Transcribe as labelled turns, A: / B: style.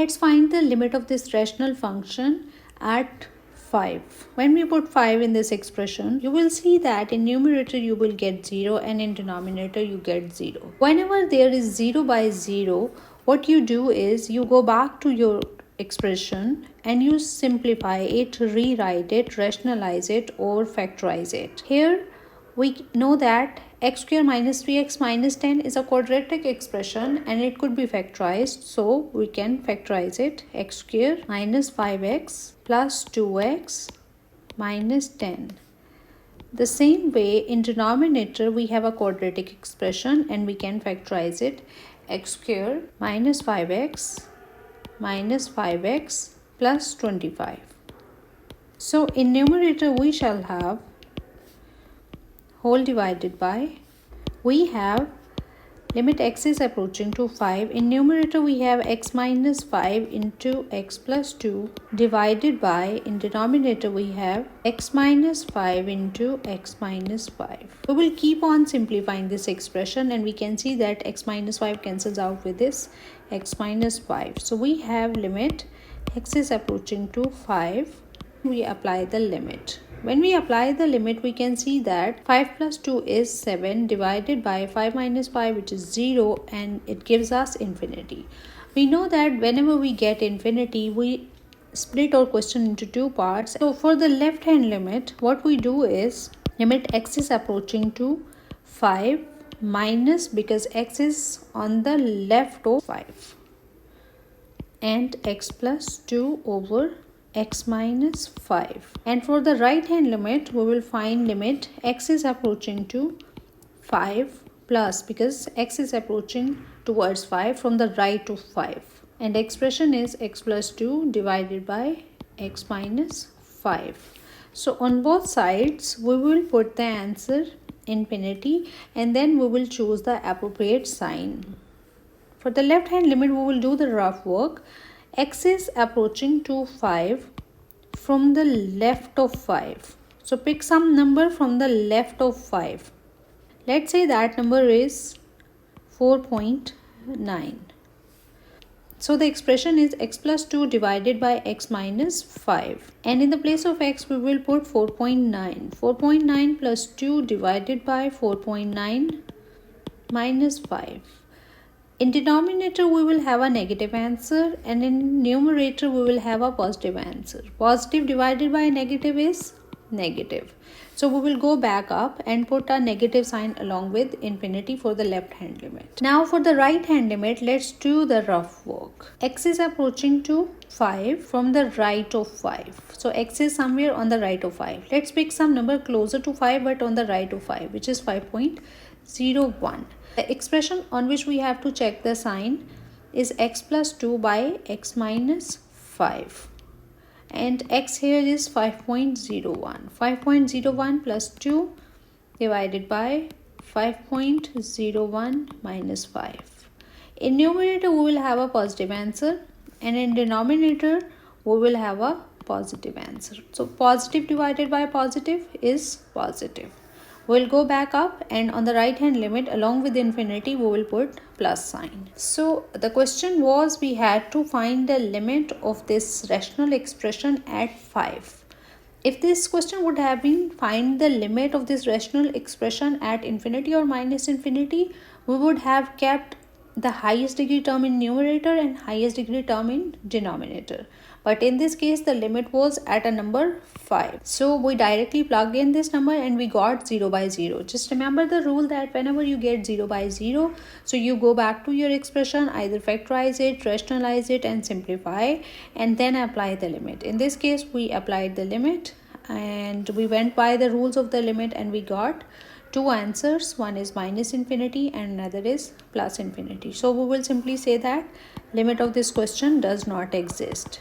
A: Let's find the limit of this rational function at 5. When we put 5 in this expression, you will see that in numerator you will get 0 and in denominator you get 0. Whenever there is 0 by 0, what you do is you go back to your expression and you simplify it, rewrite it, rationalize it or factorize it. Here we know that x square minus 3x minus 10 is a quadratic expression and it could be factorized, so we can factorize it. X square minus 5x plus 2x minus 10. The same way in denominator we have a quadratic expression and we can factorize it. X square minus 5x minus 5x plus 25. So in numerator we shall have whole divided by, we have limit x is approaching to 5. In numerator we have x minus 5 into x plus 2 divided by, in denominator we have x minus 5 into x minus 5. We will keep on simplifying this expression and we can see that x minus 5 cancels out with this x minus 5. So we have limit x is approaching to 5. We apply the limit. When we apply the limit, we can see that 5 plus 2 is 7 divided by 5 minus 5, which is 0, and it gives us infinity. We know that whenever we get infinity, we split our question into two parts. So for the left hand limit, what we do is limit x is approaching to 5 minus, because x is on the left of 5, and x plus 2 over x minus 5. And for the right hand limit, we will find limit x is approaching to 5 plus, because x is approaching towards 5 from the right to 5, and expression is x plus 2 divided by x minus 5. So on both sides we will put the answer infinity and then we will choose the appropriate sign. For the left hand limit, we will do the rough work. X is approaching to 5 from the left of 5. So pick some number from the left of 5. Let's say that number is 4.9. So the expression is x plus 2 divided by x minus 5. And in the place of x, we will put 4.9. 4.9 plus 2 divided by 4.9 minus 5. In denominator, we will have a negative answer, and in numerator, we will have a positive answer. Positive divided by negative is negative. So we will go back up and put a negative sign along with infinity for the left hand limit. Now for the right hand limit, let's do the rough work. X is approaching to 5 from the right of 5. So x is somewhere on the right of 5. Let's pick some number closer to 5 but on the right of 5, which is 5.01. The expression on which we have to check the sign is x plus 2 by x minus 5. And x here is 5.01. 5.01 plus 2 divided by 5.01 minus 5. In numerator, we will have a positive answer, and in denominator, we will have a positive answer. So positive divided by positive is positive. We'll go back up, and on the right hand limit along with infinity we will put plus sign. So the question was, we had to find the limit of this rational expression at 5. If this question would have been find the limit of this rational expression at infinity or minus infinity, we would have kept the highest degree term in numerator and highest degree term in denominator. But in this case, the limit was at a number 5. So we directly plugged in this number and we got 0 by 0. Just remember the rule that whenever you get 0 by 0, so you go back to your expression, either factorize it, rationalize it and simplify, and then apply the limit. In this case, we applied the limit and we went by the rules of the limit and we got two answers. One is minus infinity and another is plus infinity. So we will simply say that limit of this question does not exist.